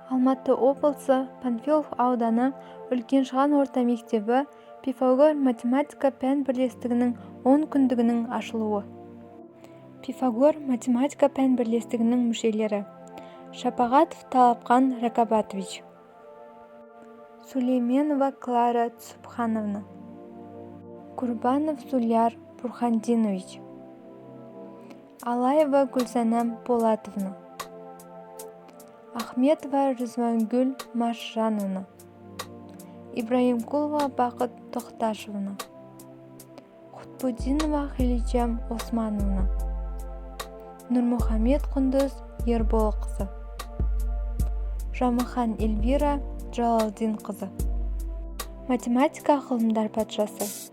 Алматы облысы Панфилов ауданы Үлкеншаған орта мектебі Пифагор математика пән бірлестігінің 10 күндігінің ашылуы. Пифагор математика пән бірлестігінің мүшелері: Шапағатов Талапқан Ракабатович, Сулейменова Клара Цупхановна, Курбанов Суляр Бурхандинович, Алаева Гүлсанам Полатовна, Ахметова Рызвангүл Маржановна, Ибраимкулова Бақыт Тоқташевна, Құтбудинова Хилиджам Османовна, Нұрмұхамед Құндыз Ерболқызы, Жамыхан Эльвира Джалалдинқызы. Математика ғылымдар патшасы.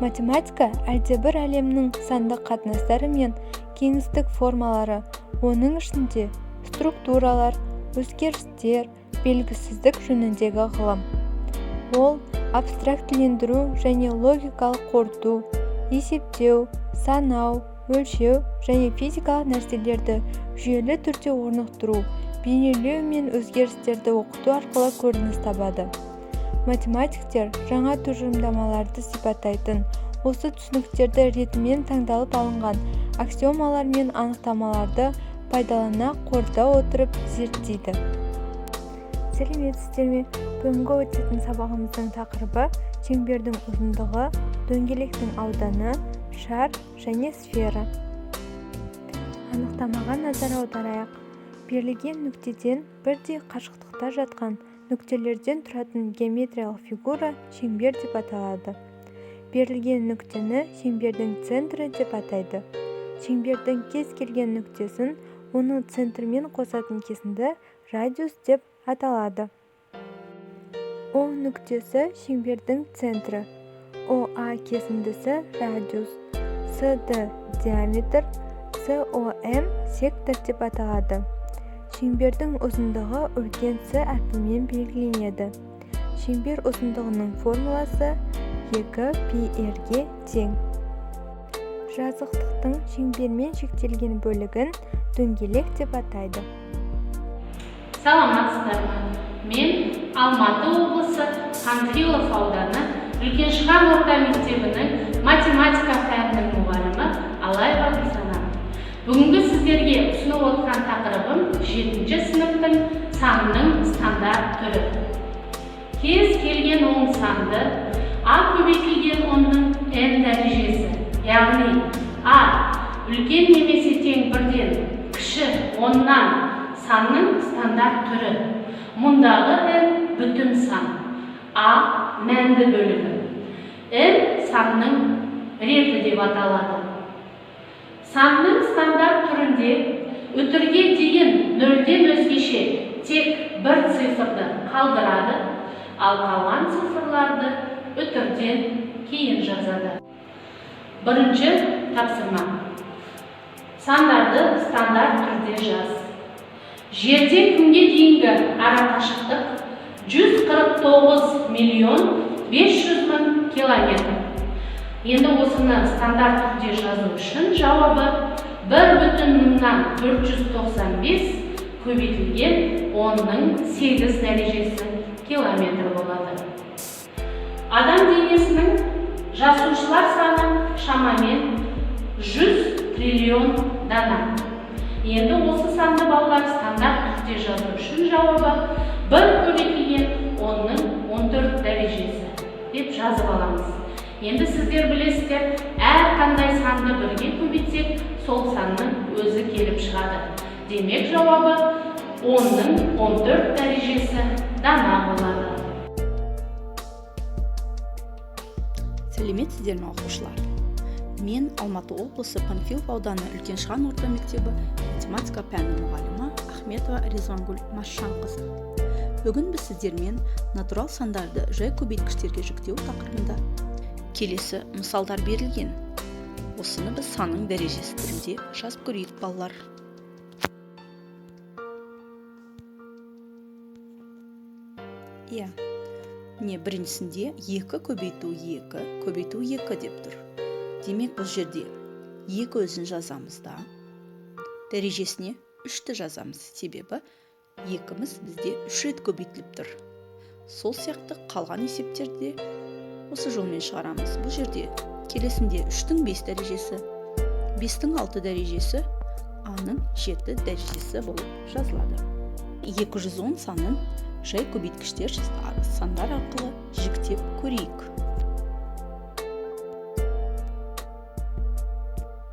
Математика әлдебір әлемнің сандық қатынастары мен кеңістік формалары, оның ішінде структуралар, өзгерістер, белгісіздік жөніндегі ғылым. Ол абстрактілендіру және логикалық қорыту, есептеу, санау, өлшеу және физикалық нәрселерді жүйелі түрде орнықтыру, бейнелеу мен өзгерістерді оқыту арқылы көрініс табады. Математиктер жаңа тұжырымдамаларды сипаттайтын, осы түсініктерді ретімен таңдалып алынған аксиомалар мен анықтамаларды пайдалана қорыта отырып зерттейді. Сәлеметсіздер ме? Бүгінгі өтетін сабағымыздың тақырыбы шеңбердің ұзындығы, дөңгелектің ауданы, шар және сфера. Анықтамаға назар аударайық. Берілген нүктеден бірдей қашықтықта жатқан нүктелерден тұратын геометриялық фигура шеңбер деп аталады. Берілген нүктені шеңбердің центрі деп атайды. Шеңбердің кез келген нүктесін оның центрмен қосатын кесінді радиус деп аталады. О нүктесі шеңбердің центрі, ОА кесіндісі радиус, СД диаметр, СОМ сектор деп аталады. Шеңбердің ұзындығы үлкен С әрпімен белгіленеді. Шеңбер ұзындығының формуласы 2πr-ге тең. Жазықтықтың шеңбермен шектелген бөлігін дөңгелек деп атайды. Саламатсыздар ма? Мен Алматы облысы Панфилов ауданы Үлкеншаған орта мектебінің математика пәнінің мұғалімі Алаева Гүлсанам. Бүгінгі сіздерге ұсынып отырған тақырыбым 7-ші сыныптың санның стандарт түрі. Кез келген оң санды А көбейтілген онның n дәрежесі, яғни А үлкен немесе тең бірден кіші оннан санның стандарт түрі. Мұндағы n бүтін сан, А мәнді бөлігі, n санның реті деп аталады. Санның стандарт түрінде үтірге дейін нөлден өзгеше тек бір цифрды қалдырады, ал қалған цифрларды үтірден кейін жазады. Бірінші тапсырма. Сандарды стандарт түрде жаз. Жерден күнге дейінгі арақашықтық 149.500.000 километр. Енді осыны стандарт түрде жазу үшін жауабы 1,495 көбейтілген 10-8 дәрежесі километр болады. Адам денесінің жасушалар саны шамамен 100 триллион дана. Енді осы санды балалар стандарт түрде жазу үшін жауабы 1 көбейтілген 10-14 дәрежесі деп жазып аламыз. Енді сіздер білесіздер, әр қандай санды бірге көбейтсек, сол санның өзі келіп шығады. Демек жауабы 10-14 дәрежесі дана болады. Сәлеметсіздер ме оқушылар? Мен Алматы облысы Панфилов ауданы Үлкеншаған орта мектебі математика пәні мұғалімі Ахметова Рызвангүл Маржанқызы. Бүгін біз сіздермен натурал сандарды жай көбейткіштерге жүктеу тақырыбында келесі мысалдар берілген. Осыны біз санның дәрежесі түрінде жазып көрейік балалар. Біріншісінде 2 көбейту 2 көбейту 2 деп тұр. Демек бұл жерде 2 өзін жазамыз да, дәрежесіне 3-ті жазамыз. Себебі екіміз бізде 3 рет көбейтіліп тұр. Сол сияқты қалған есептерде осы жолмен шығарамыз. Бұл жерде келесінде 3-тің 5 дәрежесі, 5-тің 6 дәрежесі, А-ның 7 дәрежесі болып жазылады. 210 санын жай көбейткіштер сандар арқылы жіктеп көрейік.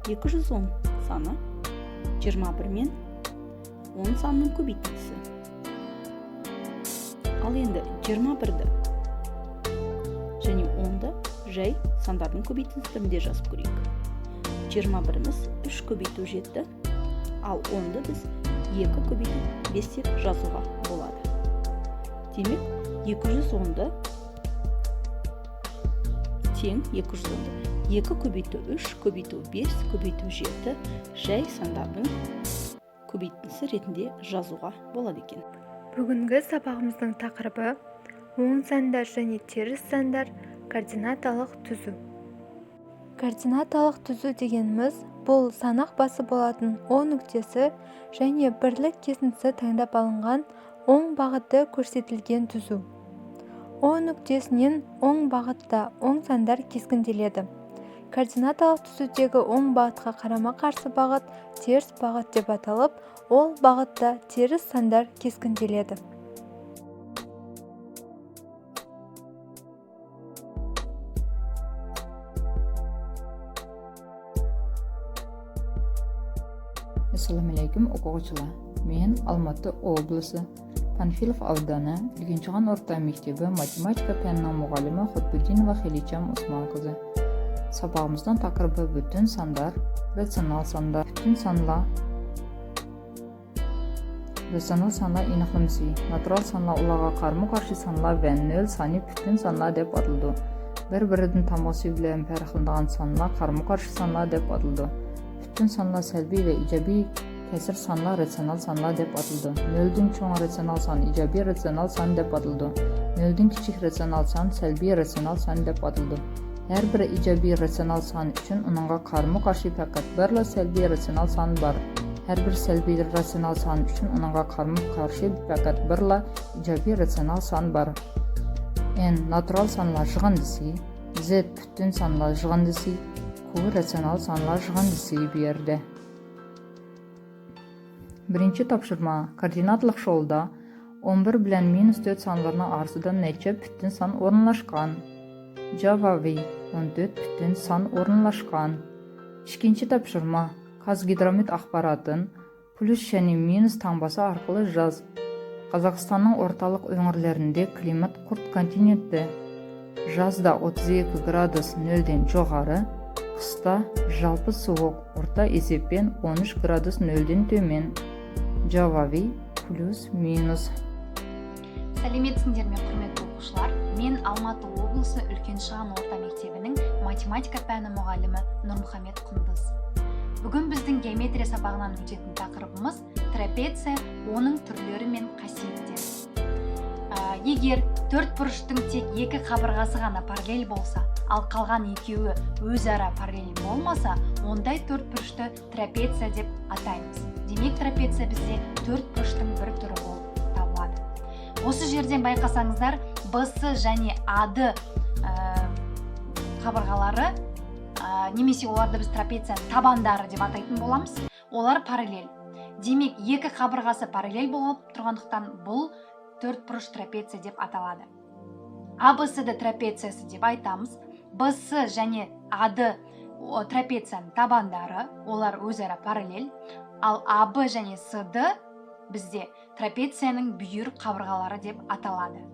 210 саны 21 мен 10 санының көбейтіндісі. Ал енді 21-ді және 10-ды жай сандардың көбейтіндістерінде жазып көрейік. 21-іміз 3 көбейту 7, ал 10-ды біз 2 көбейту 5 деп жазуға болады. Демек, 210-ды тең 210-ды 2 көбейту 3, көбейту 5, көбейту 7 жай сандардың көбейтіндісі ретінде жазуға болады екен. Бүгінгі сабағымыздың тақырыбы оң сандар және теріс сандар координаталық түзу. Координаталық түзу дегеніміз бұл санақ басы болатын О нүктесі және бірлік кесіндісі таңдап алынған оң бағыты көрсетілген түзу. О нүктесінен оң бағытта оң сандар кескінделеді. Координаталық түзудегі оң бағытқа қарама-қарсы бағыт теріс бағыт деп аталып, ол бағытта теріс сандар кескінделеді. Assalamualaikum o'quvchilar. Men Алматы облысы Панфилов ауданы Үлкеншаған орта мектебі математика пәнінің мұғалімі Хотбудинова Хеличам Усманқызы. Сабағымыздың тақырыбы бүтін сандар, рационал сандар, бүтін санла, рационал санла инақлымси, натурал санла улаға қармы-қаршы санла вә нөл саны бүтін санла деп атылды. Бір-бірінің тамғасы білен пәріқлындаған санла қармы-қаршы санла деп атылды. Бүтін санла сәлби вә ижаби кәсір санла рационал санла деп атылды. Нөлдің чоң рационал сан ижаби рационал сан деп атылды. Нөлдің кішік рационал сан сәлби рационал сан деп атылды. Әрбір ижаби рационал сан үшін оныңға қармы-қаршы пәкат бірлі сәлби рационал сан бар. Әрбір сәлби рационал сан үшін оныңға қармы-қаршы пәкат бірлі ижаби рационал сан бар. N натурал санла жығындысы, Z бүтін санла жығындысы, Q рационал санла жығындысы берді. Бірінші тапшырма. Координаталық жолда 11 білән -4 санларының арасынан нәтиже бүтін сан орынлашқан. Жауабы 14 бүтін сан орынлашқан. Ikkinchi тапшырма. Қазгидромет ақпаратын плюс және минус таңбасы арқылы жаз. Қазақстанның орталық өңірлерінде климат құрт континентті. Жазда 32 градус 0-ден жоғары, қыста жалпы суық орта есеппен 13 градус 0-ден төмен. Жауабы плюс минус. Сәлеметсіңдер ме, құрметті оқушылар? Мен Алматы облысы Үлкеншаған орта мектебінің математика пәні мұғалімі Нұрмұхамед Құндыз. Бүгін біздің геометрия сабағынан өтетін тақырыбымыз трапеция, оның түрлері мен қасиеттері. Егер төрт бұрыштың тек екі қабырғасы ғана параллель болса, ал қалған екеуі өзара параллель болмаса, ондай төрт бұрышты трапеция деп атаймыз. Демек, трапеция бізде төрт бұрыштың бір түрі болып табылады. Осы жерден байқасаңыздар, BC және AD қабырғалары, немесе оларды біз трапецияның табандары деп атайтын боламыз. Олар параллель. Демек, екі қабырғасы параллель болып тұрғандықтан бұл төрт бұрыш трапеция деп аталады. ABCD трапециясы деп айтамыз. BC және AD трапецияның табандары, олар өзара параллель. Ал AB және CD бізде трапецияның бүйір қабырғалары деп аталады.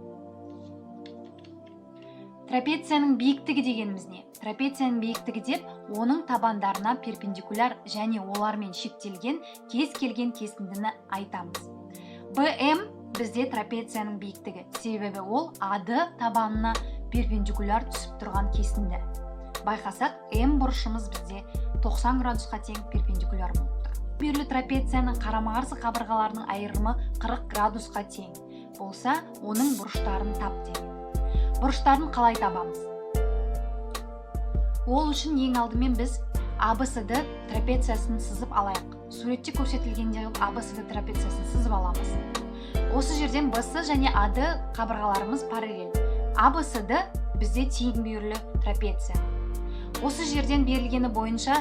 Трапецияның биіктігі дегеніміз не? Трапецияның биіктігі деп, оның табандарына перпендикуляр және олармен шектелген кез келген кесіндіні айтамыз. BM бізде трапецияның биіктігі, себебі ол AD табанына перпендикуляр түсіп тұрған кесінді. Байқасақ, M бұрышымыз бізде 90 градусқа тең перпендикуляр болып тұр. Бүйірлі трапецияның қарама-қарсы қабырғаларының айырымы 40 градусқа тең болса, оның бұрыштарын тап деген. Бұрыштарын қалай табамыз? Ол үшін ең алдымен біз ABCD трапециясын сызып алайық. Суретте көрсетілгендей ABCD трапециясын сызып аламыз. осы жерден BC және AD қабырғаларымыз параллель. ABCD бізде тең бүйірлі трапеция. Осы жерден берілгені бойынша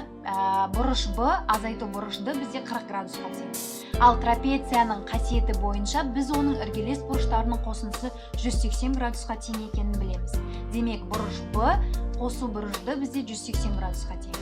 бұрыш B азайту бұрыш D бізде 40 градусқа тең. Ал трапецияның қасиеті бойынша біз оның іргелес бұрыштарының қосындысы 180 градусқа тең екенін білеміз. Демек, бұрыш B қосу бұрыш D бізде 180 градусқа тең.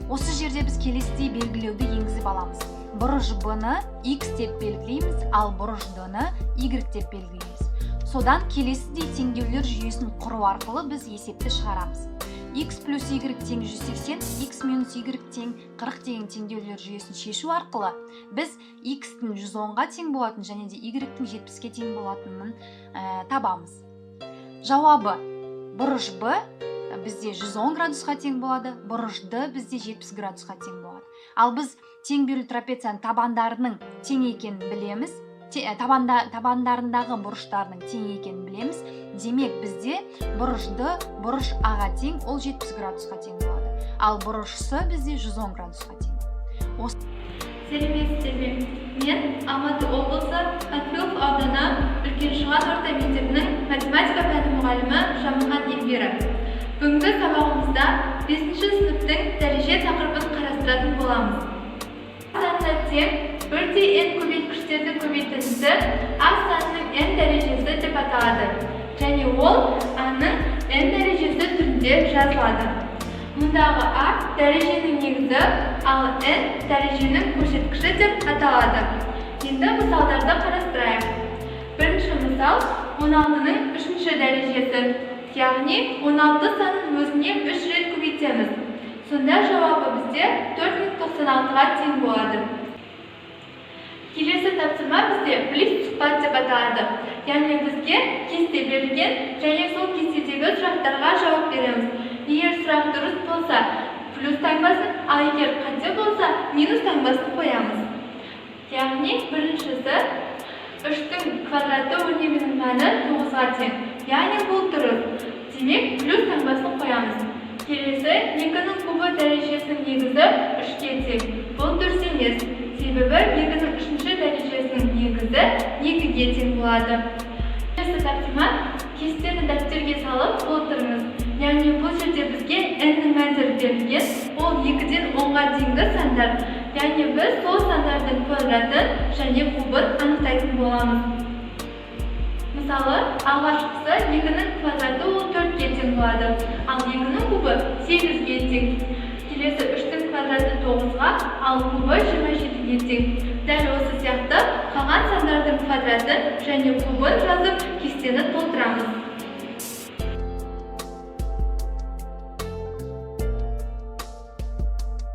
Осы жерде біз келесідей белгілеуді енгізіп аламыз. Бұрыш B-ны X деп белгілейміз, ал бұрыш D-ны Y деп белгілейміз. Содан келесідей теңдеулер жүйесін құру арқылы біз есепті шығарамыз. X плюс Y тең 180, X минус Y тең 40 деген теңдеулер жүйесін шешу арқылы біз X-тің 110-ға тең болатын және де Y-тің 70-ке тең болатынын табамыз. Жауабы бұрыш B бізде 110 градусқа тең болады, бұрыш D бізде 70 градусқа тең болады. Ал біз тең бүйірлі трапецияның табандарының тең екенін білеміз, табандарындағы бұрыштарының тең екенін білеміз. Демек, бізде бұрыш D бұрыш A-ға тең, ол 70 градусқа тең болады. Ал бұрыш C бізде 110 градусқа тең. Сәлеметсіздер ме? Мен Алматы облысы Панфилов ауданы Үлкен Шыған орта мектебінің математика пәні мұғалімі Жамылхан Елбері. Бүгінгі сабағымызда 5-ші сыныптың дәреже тақырыбын қарастыратын боламыз. Санына тең 1-n көбейткіштердің көбейтіндісі А санының n дәрежесі деп аталады. Және ол А-ның n дәрежесі түрінде жазылады. Мұндағы А дәреженің негізі, ал n дәреженің көрсеткіші деп аталады. Енді мысалдарды қарастырайық. Бірінші мысал 16-ның 3-ші дәрежесі, яғни 16 санын өзіне 3 рет көбейтеміз. Сонда жауабы бізде 496-ға тең болады. Келесі тапсырма бізде плюс сұхбат деп аталады. Яғни бізге кесте берілген және сол кестедегі сұрақтарға жауап береміз. Егер сұрақ дұрыс болса, плюс таңбасын, ал егер қате болса, минус таңбасын қоямыз. Яғни біріншісі 3-тің квадраты өрнегінің мәні 9-ға тең. Яғни бұл дұрыс. Демек, плюс таңбасын қоямыз. Келесі 2-ның кубы дәрежесінің негізі 3-ке тең. Бұл дұрыс емес. Себебі 2-ның 3-ші дәрежесінің негізі 2-ге тең болады. Келесі тапсырма кестені дәптерге салып отырыңыз. Яғни бұл жерде бізге n-нің мәндері берілген, ол 2-ден 10-ға дейінгі сандар. Яғни біз сол сандардың квадратын және кубын анықтайтын боламыз. Мысалы, алғашқысы 2-нің квадраты ол 4-ге тең болады, ал 2-нің кубы 8-ге тең. Келесі 3-тің квадраты 9-ға, ал кубы 27-ге тең. Дәл осы сияқты қалған сандардың квадратын және кубын жазып кестені